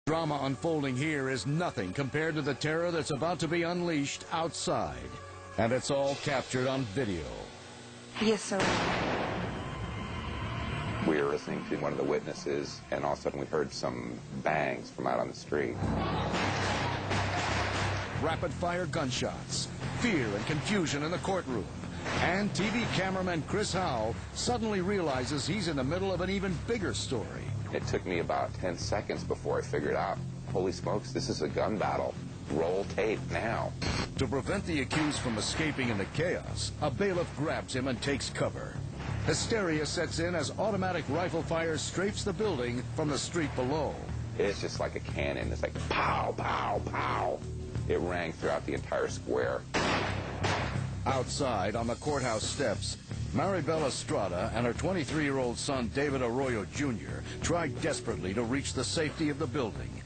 Drama unfolding here is nothing compared to the terror that's about to be unleashed outside. And it's all captured on video. Yes, sir. We were listening to one of the witnesses, and all of a sudden we heard some bangs from out on the street. Rapid-fire gunshots, fear and confusion in the courtroom. And TV cameraman Chris Howell suddenly realizes he's in the middle of an even bigger story. It took me about 10 seconds before I figured out, holy smokes, this is a gun battle. Roll tape now. To prevent the accused from escaping in the chaos, a bailiff grabs him and takes cover. Hysteria sets in as automatic rifle fire strafes the building from the street below. It's just like a cannon. It's like pow, pow, pow. It rang throughout the entire square. Outside, on the courthouse steps, Maribel Estrada and her 23-year-old son, David Arroyo, Jr., tried desperately to reach the safety of the building.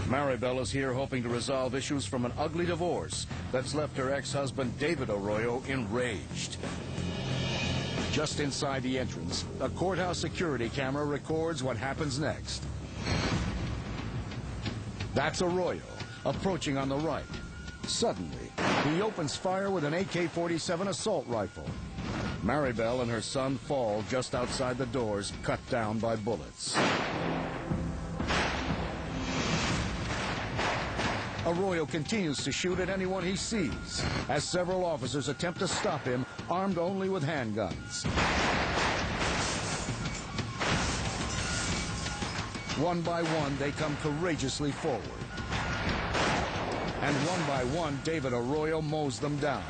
Maribel is here hoping to resolve issues from an ugly divorce that's left her ex-husband, David Arroyo, enraged. Just inside the entrance, a courthouse security camera records what happens next. That's Arroyo, approaching on the right. Suddenly, he opens fire with an AK47 assault rifle. Maribel and her son fall just outside the doors, cut down by bullets. Arroyo continues to shoot at anyone he sees, as several officers attempt to stop him, armed only with handguns. One by one, they come courageously forward. And one by one, David Arroyo mows them down.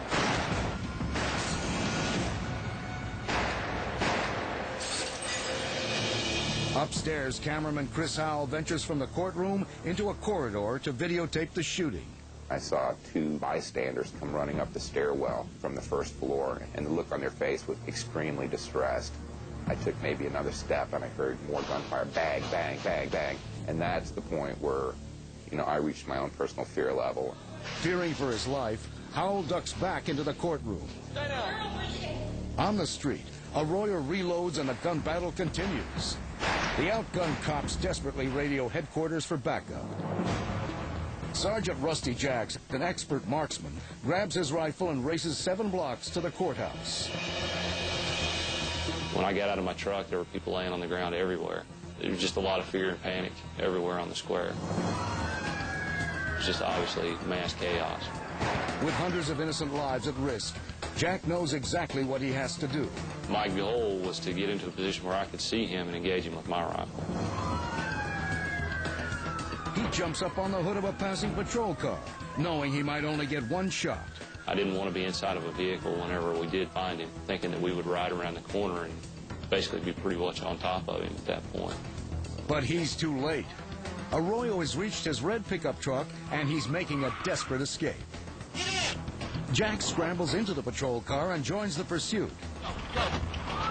Upstairs, cameraman Chris Howell ventures from the courtroom into a corridor to videotape the shooting. I saw two bystanders come running up the stairwell from the first floor, and the look on their face was extremely distressed. I took maybe another step, and I heard more gunfire, bang, bang, bang, bang. And that's the point where, I reached my own personal fear level. Fearing for his life, Howell ducks back into the courtroom. On the street, Arroyo reloads and the gun battle continues. The outgunned cops desperately radio headquarters for backup. Sergeant Rusty Jacks, an expert marksman, grabs his rifle and races 7 blocks to the courthouse. When I got out of my truck, there were people laying on the ground everywhere. There was just a lot of fear and panic everywhere on the square. It was just obviously mass chaos. With hundreds of innocent lives at risk, Jack knows exactly what he has to do. My goal was to get into a position where I could see him and engage him with my rifle. He jumps up on the hood of a passing patrol car, knowing he might only get one shot. I didn't want to be inside of a vehicle whenever we did find him, thinking that we would ride around the corner and basically be pretty much on top of him at that point. But he's too late. Arroyo has reached his red pickup truck, and he's making a desperate escape. Jack scrambles into the patrol car and joins the pursuit.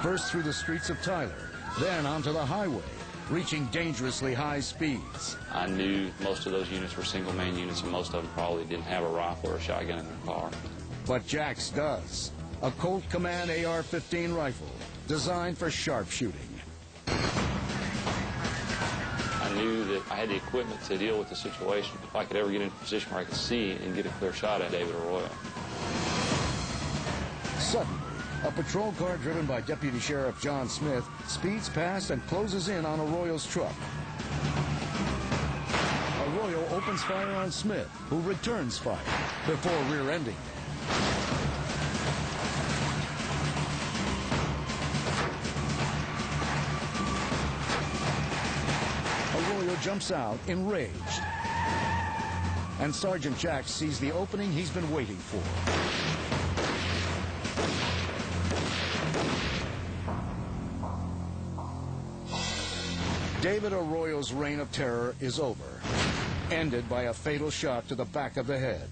First through the streets of Tyler, then onto the highway, reaching dangerously high speeds. I knew most of those units were single-man units, and most of them probably didn't have a rifle or a shotgun in their car. But Jack's does. A Colt Command AR-15 rifle, designed for sharpshooting. I knew that I had the equipment to deal with the situation if I could ever get into a position where I could see and get a clear shot at David Arroyo. Suddenly, a patrol car driven by Deputy Sheriff John Smith speeds past and closes in on Arroyo's truck. Arroyo opens fire on Smith, who returns fire before rear-ending him. Arroyo jumps out, enraged. And Sergeant Jack sees the opening he's been waiting for. David Arroyo's reign of terror is over, ended by a fatal shot to the back of the head.